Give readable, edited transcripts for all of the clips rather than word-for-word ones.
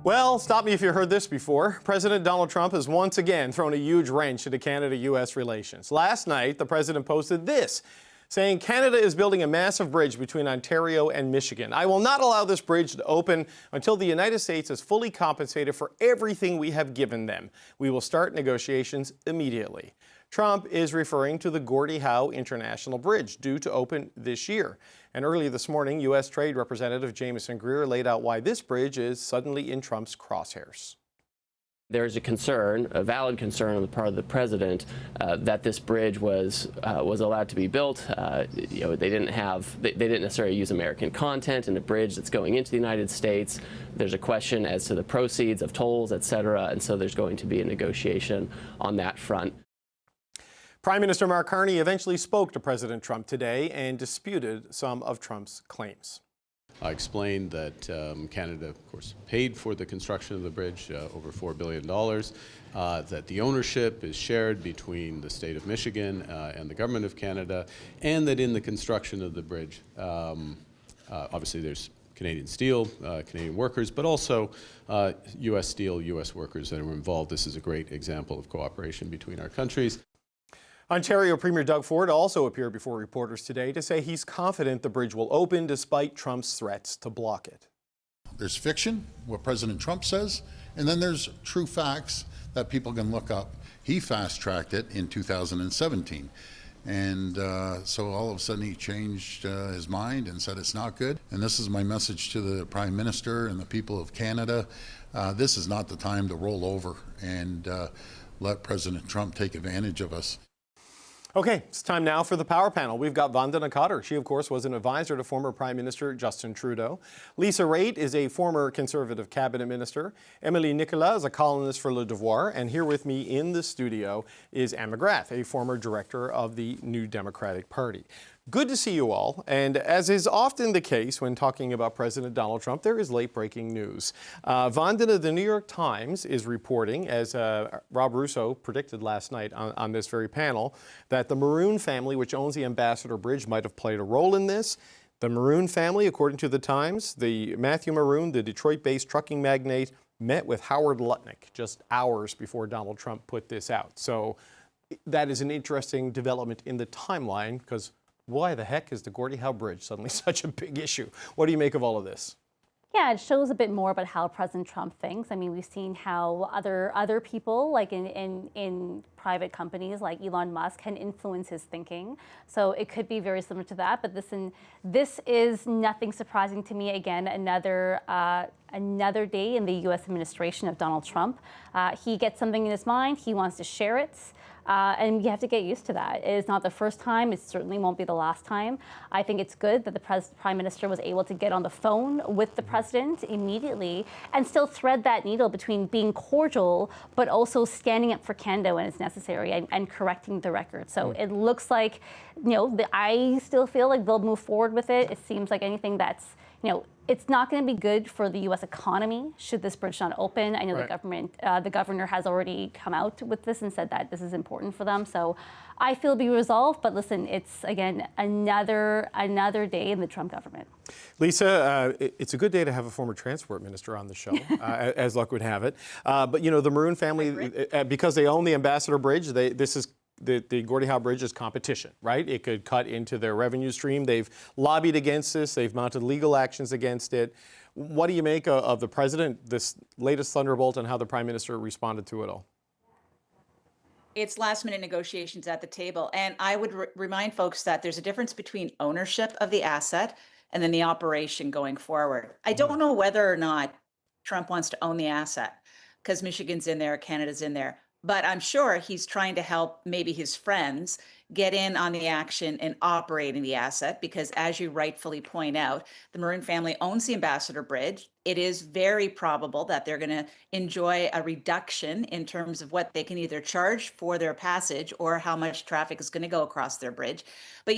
Well, stop me if you heard this before. President Donald Trump has once again thrown a huge wrench into Canada-U.S. relations. Last night, the president posted this, saying Canada is building a massive bridge between Ontario and Michigan. I will not allow this bridge to open until the United States is fully compensated for everything we have given them. We will start negotiations immediately. Trump is referring to the Gordie Howe International Bridge, due to open this year. And early this morning, U.S. Trade Representative Jamieson Greer laid out why this bridge is suddenly in Trump's crosshairs. There's a concern, a valid concern on the part of the president, that this bridge was allowed to be built. They didn't necessarily use American content in a bridge that's going into the United States. There's a question as to the proceeds of tolls, et cetera, and so there's going to be a negotiation on that front. Prime Minister Mark Carney eventually spoke to President Trump today and disputed some of Trump's claims. I explained that Canada, of course, paid for the construction of the bridge, over $4 billion, that the ownership is shared between the state of Michigan and the government of Canada, and that in the construction of the bridge, obviously there's Canadian steel, Canadian workers, but also U.S. steel, U.S. workers that are involved. This is a great example of cooperation between our countries. Ontario Premier Doug Ford also appeared before reporters today to say he's confident the bridge will open despite Trump's threats to block it. There's fiction, what President Trump says, and then there's true facts that people can look up. He fast-tracked it in 2017. And so all of a sudden he changed his mind and said it's not good. And this is my message to the Prime Minister and the people of Canada. This is not the time to roll over and let President Trump take advantage of us. Okay, it's time now for the Power Panel. We've got Vandana Cotter. She, of course, was an advisor to former Prime Minister Justin Trudeau. Lisa Raitt is a former Conservative cabinet minister. Emily Nicolas is a columnist for Le Devoir. And here with me in the studio is Anne McGrath, a former director of the New Democratic Party. Good to see you all. And as is often the case when talking about President Donald Trump, there is late-breaking news. Vandana, the New York Times is reporting, as Rob Russo predicted last night on this very panel, that the Maroon family, which owns the Ambassador Bridge, might have played a role in this. The Maroon family, according to the Times, the Matthew Maroon, the Detroit-based trucking magnate, met with Howard Lutnick just hours before Donald Trump put this out. So that is an interesting development in the timeline, because why the heck is the Gordie Howe Bridge suddenly such a big issue? What do you make of all of this? Yeah, it shows a bit more about how President Trump thinks. I mean, we've seen how other people, like in private companies like Elon Musk, can influence his thinking. So it could be very similar to that. But this is nothing surprising to me. Again, another day in the U.S. administration of Donald Trump. He gets something in his mind. He wants to share it. And you have to get used to that. It is not the first time. It certainly won't be the last time. I think it's good that the Prime Minister was able to get on the phone with the President immediately and still thread that needle between being cordial but also standing up for Canada when it's necessary and correcting the record. So it looks like, I still feel like they'll move forward with it. It seems like anything that's, it's not going to be good for the U.S. economy should this bridge not open. I know the governor has already come out with this and said that this is important for them. So I feel it'll be resolved. But listen, it's, again, another day in the Trump government. Lisa, it's a good day to have a former transport minister on the show, as luck would have it. But, the Maroon family, because they own the Ambassador Bridge, the Gordie Howe Bridge is competition, right? It could cut into their revenue stream. They've lobbied against this. They've mounted legal actions against it. What do you make of the president, this latest thunderbolt, and how the Prime Minister responded to it all? It's last-minute negotiations at the table. And I would remind folks that there's a difference between ownership of the asset and then the operation going forward. I don't know whether or not Trump wants to own the asset because Michigan's in there, Canada's in there. But I'm sure he's trying to help maybe his friends get in on the action and operating the asset because, as you rightfully point out, the Maroon family owns the Ambassador Bridge. It is very probable that they're going to enjoy a reduction in terms of what they can either charge for their passage or how much traffic is going to go across their bridge. But,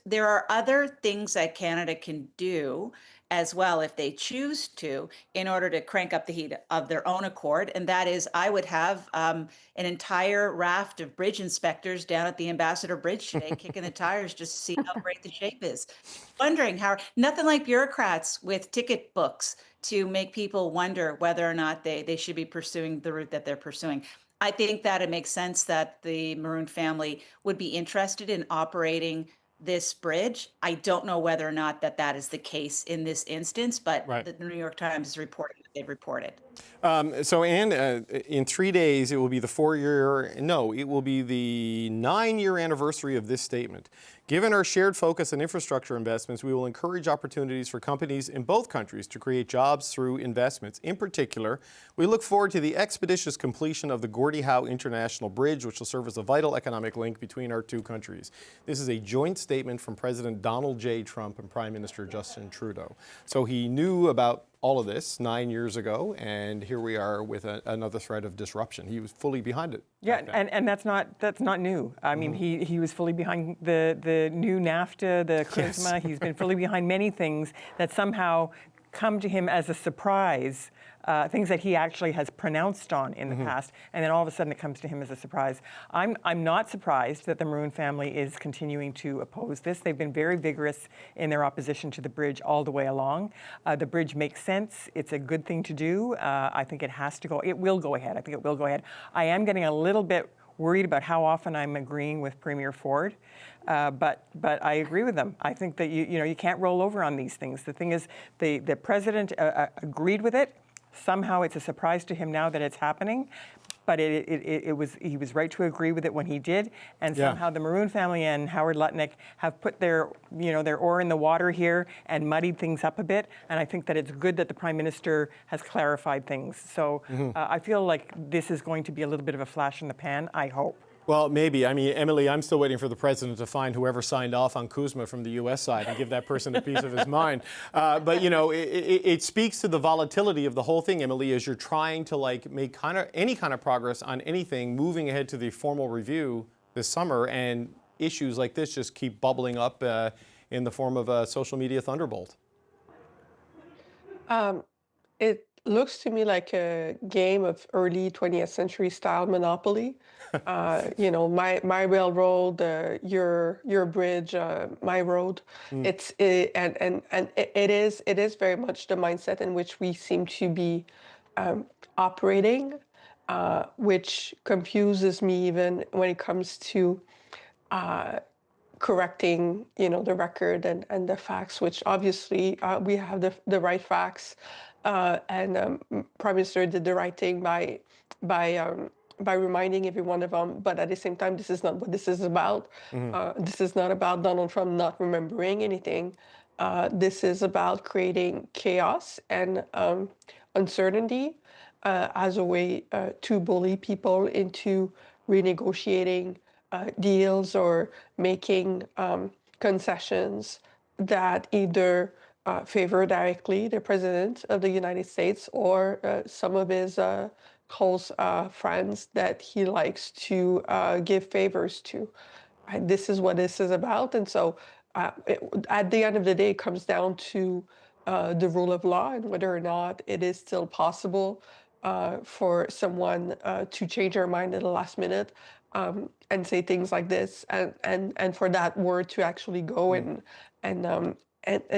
there are other things that Canada can do as well if they choose to in order to crank up the heat of their own accord. And that is, I would have an entire raft of bridge inspectors down at the Ambassador Bridge today kicking the tires just to see how great the shape is. Wondering how, nothing like bureaucrats with ticket books to make people wonder whether or not they should be pursuing the route that they're pursuing. I think that it makes sense that the Maroon family would be interested in operating this bridge. I don't know whether or not that is the case in this instance, but Right. the New York Times is reporting what they've reported. So, Anne, in 3 days, it will be the 9-year anniversary of this statement. Given our shared focus on infrastructure investments, we will encourage opportunities for companies in both countries to create jobs through investments. In particular, we look forward to the expeditious completion of the Gordie Howe International Bridge, which will serve as a vital economic link between our two countries. This is a joint statement from President Donald J. Trump and Prime Minister Justin Trudeau. So he knew about all of this 9 years ago, and here we are with another threat of disruption. He was fully behind it. Yeah, and that's not new. I mean, he was fully behind the new NAFTA, the charisma. Yes. He's been fully behind many things that somehow come to him as a surprise, things that he actually has pronounced on in the past, and then all of a sudden it comes to him as a surprise. I'm not surprised that the Maroon family is continuing to oppose this. They've been very vigorous in their opposition to the bridge all the way along. The bridge makes sense. It's a good thing to do. I think it has to go. It will go ahead. I think it will go ahead. I am getting a little bit worried about how often I'm agreeing with Premier Ford. But I agree with them. I think that you can't roll over on these things. The thing is, the president agreed with it. Somehow it's a surprise to him now that it's happening, but he was right to agree with it when he did. And somehow the Maroon family and Howard Lutnick have put their oar in the water here and muddied things up a bit. And I think that it's good that the Prime Minister has clarified things. So I feel like this is going to be a little bit of a flash in the pan, I hope. Well, maybe. I mean, Emily, I'm still waiting for the president to find whoever signed off on CUSMA from the U.S. side and give that person a piece of his mind. But, it speaks to the volatility of the whole thing, Emily, as you're trying to, make any kind of progress on anything moving ahead to the formal review this summer, and issues like this just keep bubbling up in the form of a social media thunderbolt. It looks to me like a game of early 20th century style Monopoly. My railroad, your bridge, my road. It is very much the mindset in which we seem to be operating, which confuses me even when it comes to correcting, the record and the facts, which obviously we have the right facts. And Prime Minister did the right thing by reminding every one of them. But at the same time, this is not what this is about. This is not about Donald Trump not remembering anything. This is about creating chaos and uncertainty as a way to bully people into renegotiating deals or making concessions that either favor directly the President of the United States or some of his close friends that he likes to give favors to. This is what this is about. And so at the end of the day, it comes down to the rule of law and whether or not it is still possible for someone to change their mind at the last minute and say things like this, and for that word to actually go and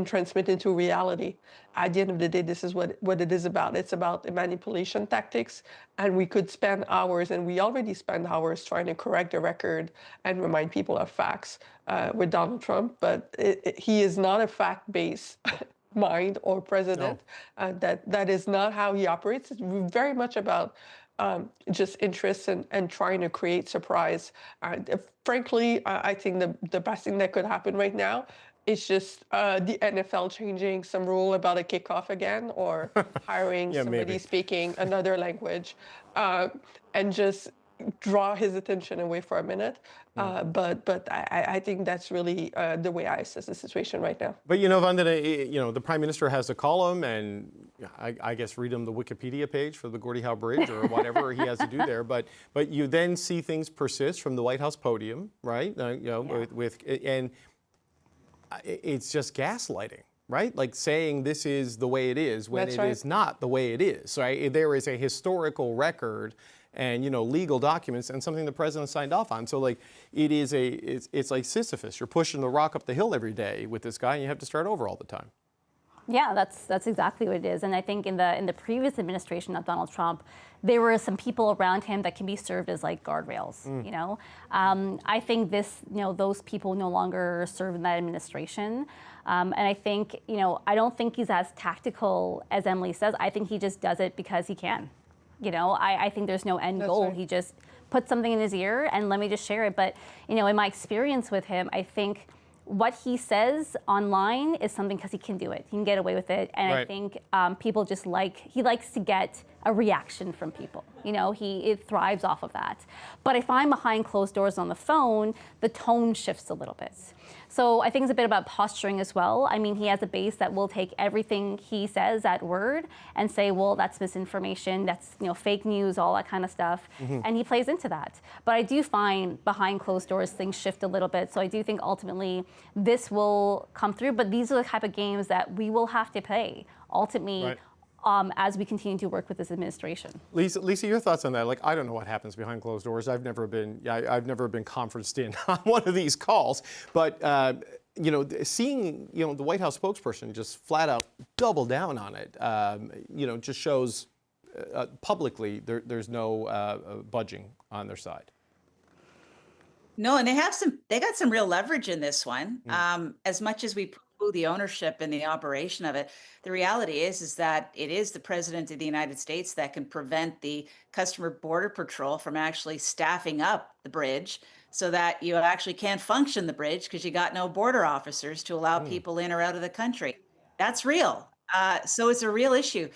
transmit into reality. At the end of the day, this is what it is about. It's about manipulation tactics, and we could spend hours, and we already spend hours trying to correct the record and remind people of facts with Donald Trump, but he is not a fact-based mind or president. No. That is not how he operates. It's very much about just interests and trying to create surprise. Frankly, I think the best thing that could happen right now is just the NFL changing some rule about a kickoff again, or hiring somebody speaking another language, and just draw his attention away for a minute. But I think that's really the way I assess the situation right now. But Vandana, the Prime Minister has a column, and I guess read him the Wikipedia page for the Gordie Howe Bridge or whatever he has to do there. But you then see things persist from the White House podium, right? And it's just gaslighting, right? Like saying this is the way it is when it is not the way it is. Right? There is a historical record and legal documents and something the president signed off on. So it's like Sisyphus. You're pushing the rock up the hill every day with this guy, and you have to start over all the time. Yeah, that's exactly what it is. And I think in the previous administration of Donald Trump, there were some people around him that can be served as like guardrails. I think those people no longer serve in that administration. And I think I don't think he's as tactical as Emily says. I think he just does it because he can. I think there's no end goal. right. He just puts something in his ear and let me just share it. But in my experience with him, I think what he says online is something because he can do it. He can get away with it. And I think people just he likes to get a reaction from people. It thrives off of that. But if I'm behind closed doors on the phone, the tone shifts a little bit. So I think it's a bit about posturing as well. I mean, he has a base that will take everything he says at word and say, well, that's misinformation, that's fake news, all that kind of stuff. And he plays into that. But I do find behind closed doors things shift a little bit. So I do think ultimately this will come through. But these are the type of games that we will have to play ultimately. As we continue to work with this administration. Lisa, your thoughts on that? Like, I don't know what happens behind closed doors. I've never been conferenced in on one of these calls. But seeing the White House spokesperson just flat out double down on it, just shows publicly there's no budging on their side. No, and they got some real leverage in this one. As much as we poo the ownership and the operation of it, the reality is that it is the President of the United States that can prevent the Customer Border Patrol from actually staffing up the bridge so that you actually can't function the bridge because you got no border officers to allow people in or out of the country. That's real. So it's a real issue.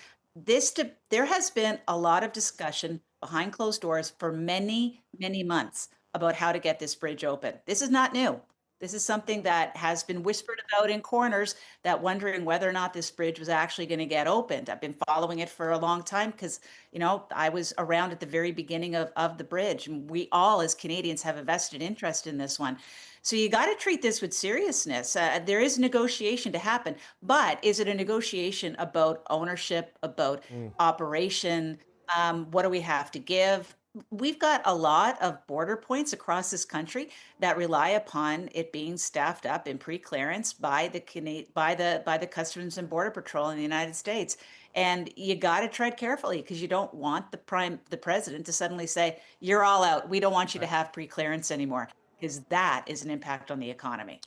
There has been a lot of discussion behind closed doors for many, many months about how to get this bridge open. This is not new. This is something that has been whispered about in corners, that wondering whether or not this bridge was actually going to get opened. I've been following it for a long time because, I was around at the very beginning of the bridge. And we all, as Canadians, have a vested interest in this one. So you got to treat this with seriousness. There is negotiation to happen. But is it a negotiation about ownership, about operation? What do we have to give? We've got a lot of border points across this country that rely upon it being staffed up in pre-clearance by the Customs and Border Patrol in the United States. And you got to tread carefully because you don't want the president to suddenly say, "You're all out. We don't want you to have pre-clearance anymore," because that is an impact on the economy.